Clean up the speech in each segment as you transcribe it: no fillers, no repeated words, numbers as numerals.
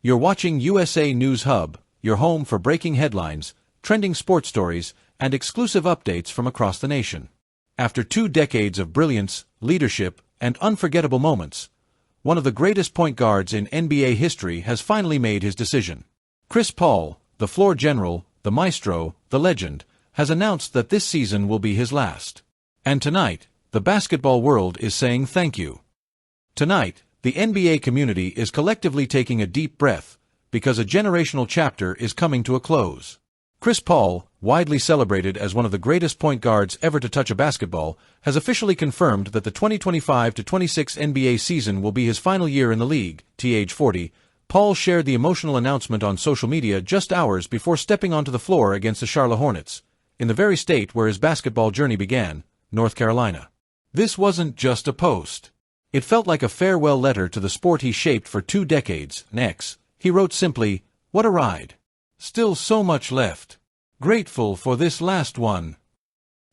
You're watching USA News Hub, your home for breaking headlines, trending sports stories, and exclusive updates from across the nation. After 2 decades of brilliance, leadership, and unforgettable moments, one of the greatest point guards in NBA history has finally made his decision. Chris Paul, the floor general, the maestro, the legend, has announced that this season will be his last. And tonight, the basketball world is saying thank you. Tonight, the NBA community is collectively taking a deep breath, because a generational chapter is coming to a close. Chris Paul, widely celebrated as one of the greatest point guards ever to touch a basketball, has officially confirmed that the 2025-26 NBA season will be his final year in the league. At age 40, Paul shared the emotional announcement on social media just hours before stepping onto the floor against the Charlotte Hornets, in the very state where his basketball journey began, North Carolina. This wasn't just a post. It felt like a farewell letter to the sport he shaped for 2 decades. Next, he wrote simply, "What a ride. Still so much left. Grateful for this last one."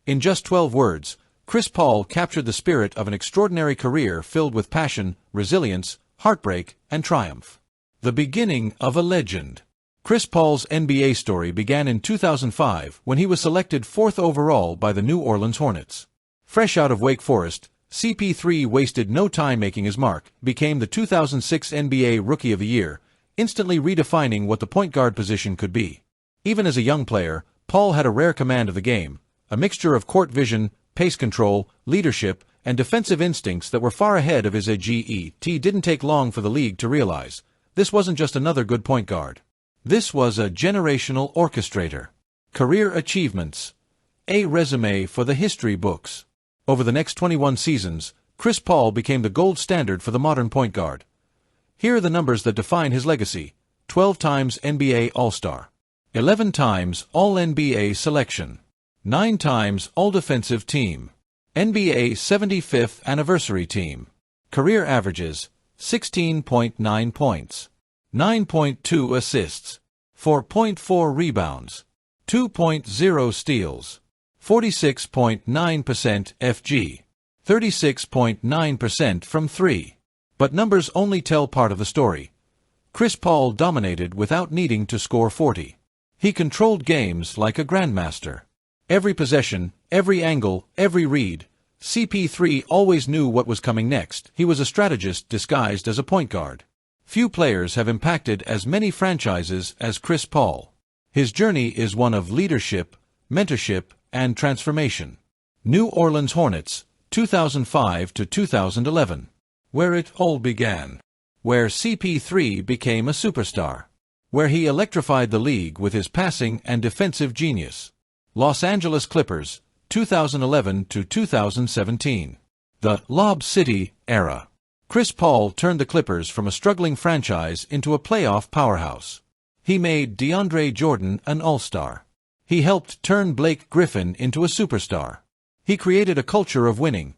In just 12 words, Chris Paul captured the spirit of an extraordinary career filled with passion, resilience, heartbreak, and triumph. The beginning of a legend. Chris Paul's NBA story began in 2005 when he was selected 4th overall by the New Orleans Hornets. Fresh out of Wake Forest, CP3 wasted no time making his mark, became the 2006 NBA Rookie of the Year, instantly redefining what the point guard position could be. Even as a young player, Paul had a rare command of the game, a mixture of court vision, pace control, leadership, and defensive instincts that were far ahead of his age. It didn't take long for the league to realize this wasn't just another good point guard. This was a generational orchestrator. Career achievements. A resume for the history books. Over the next 21 seasons, Chris Paul became the gold standard for the modern point guard. Here are the numbers that define his legacy: 12 times NBA All-Star, 11 times All-NBA selection, 9 times All-Defensive Team, NBA 75th Anniversary Team. Career averages: 16.9 points, 9.2 assists, 4.4 rebounds, 2.0 steals, 46.9% FG, 36.9% from 3. But numbers only tell part of the story. Chris Paul dominated without needing to score 40. He controlled games like a grandmaster. Every possession, every angle, every read, CP3 always knew what was coming next. He was a strategist disguised as a point guard. Few players have impacted as many franchises as Chris Paul. His journey is one of leadership, mentorship, and transformation. New Orleans Hornets, 2005 to 2011. Where it all began. Where CP3 became a superstar. Where he electrified the league with his passing and defensive genius. Los Angeles Clippers, 2011 to 2017. The Lob City era. Chris Paul turned the Clippers from a struggling franchise into a playoff powerhouse. He made DeAndre Jordan an all-star. He helped turn Blake Griffin into a superstar. He created a culture of winning.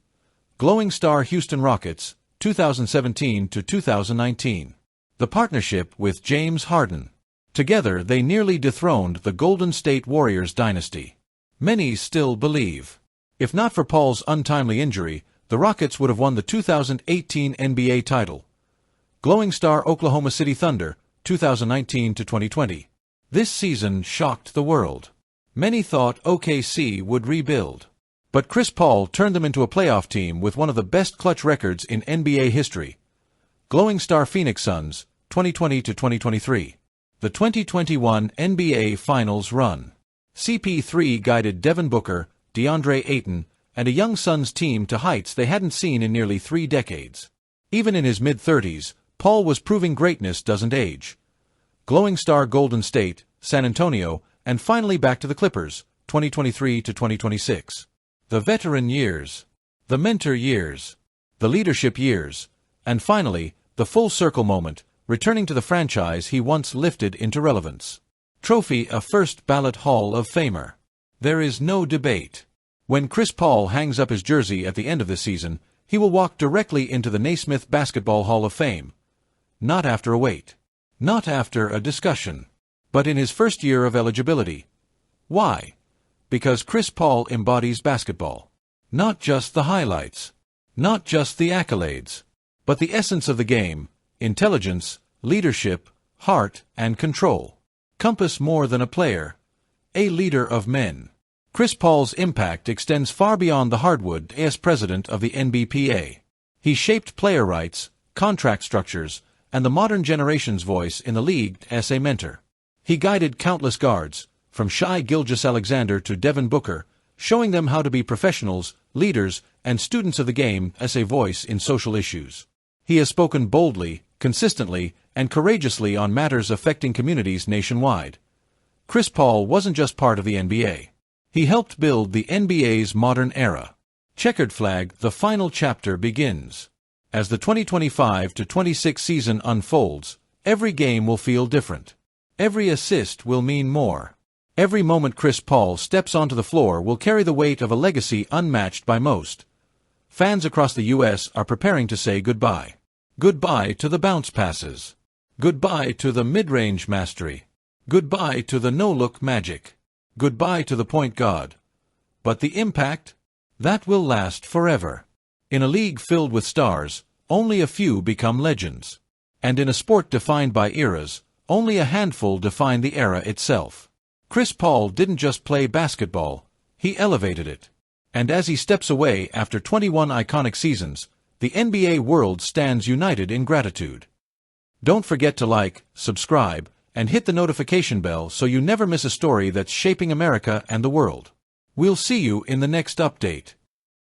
Glowing star Houston Rockets, 2017 to 2019. The partnership with James Harden. Together they nearly dethroned the Golden State Warriors dynasty. Many still believe. If not for Paul's untimely injury, the Rockets would have won the 2018 NBA title. Glowing star Oklahoma City Thunder, 2019 to 2020. This season shocked the world. Many thought OKC would rebuild. But Chris Paul turned them into a playoff team with one of the best clutch records in NBA history. Glowing star Phoenix Suns, 2020 to 2023. The 2021 NBA Finals run. CP3 guided Devin Booker, DeAndre Ayton, and a young Suns team to heights they hadn't seen in nearly 3 decades. Even in his mid-30s, Paul was proving greatness doesn't age. Glowing star Golden State, San Antonio, and finally back to the Clippers, 2023 to 2026. The veteran years, the mentor years, the leadership years, and finally, the full circle moment, returning to the franchise he once lifted into relevance. Trophy a first ballot Hall of Famer. There is no debate. When Chris Paul hangs up his jersey at the end of this season, he will walk directly into the Naismith Basketball Hall of Fame. Not after a wait. Not after a discussion. But in his first year of eligibility. Why? Because Chris Paul embodies basketball. Not just the highlights. Not just the accolades. But the essence of the game: intelligence, leadership, heart, and control. Compass more than a player, a leader of men. Chris Paul's impact extends far beyond the hardwood as president of the NBPA. He shaped player rights, contract structures, and the modern generation's voice in the league as a mentor. He guided countless guards, from Shai Gilgeous-Alexander to Devin Booker, showing them how to be professionals, leaders, and students of the game as a voice in social issues. He has spoken boldly, consistently, and courageously on matters affecting communities nationwide. Chris Paul wasn't just part of the NBA. He helped build the NBA's modern era. Checkered flag, the final chapter begins. As the 2025-26 season unfolds, every game will feel different. Every assist will mean more. Every moment Chris Paul steps onto the floor will carry the weight of a legacy unmatched by most. Fans across the U.S. are preparing to say goodbye. Goodbye to the bounce passes. Goodbye to the mid-range mastery. Goodbye to the no-look magic. Goodbye to the point guard. But the impact? That will last forever. In a league filled with stars, only a few become legends. And in a sport defined by eras, only a handful define the era itself. Chris Paul didn't just play basketball, he elevated it. And as he steps away after 21 iconic seasons, the NBA world stands united in gratitude. Don't forget to like, subscribe, and hit the notification bell so you never miss a story that's shaping America and the world. We'll see you in the next update.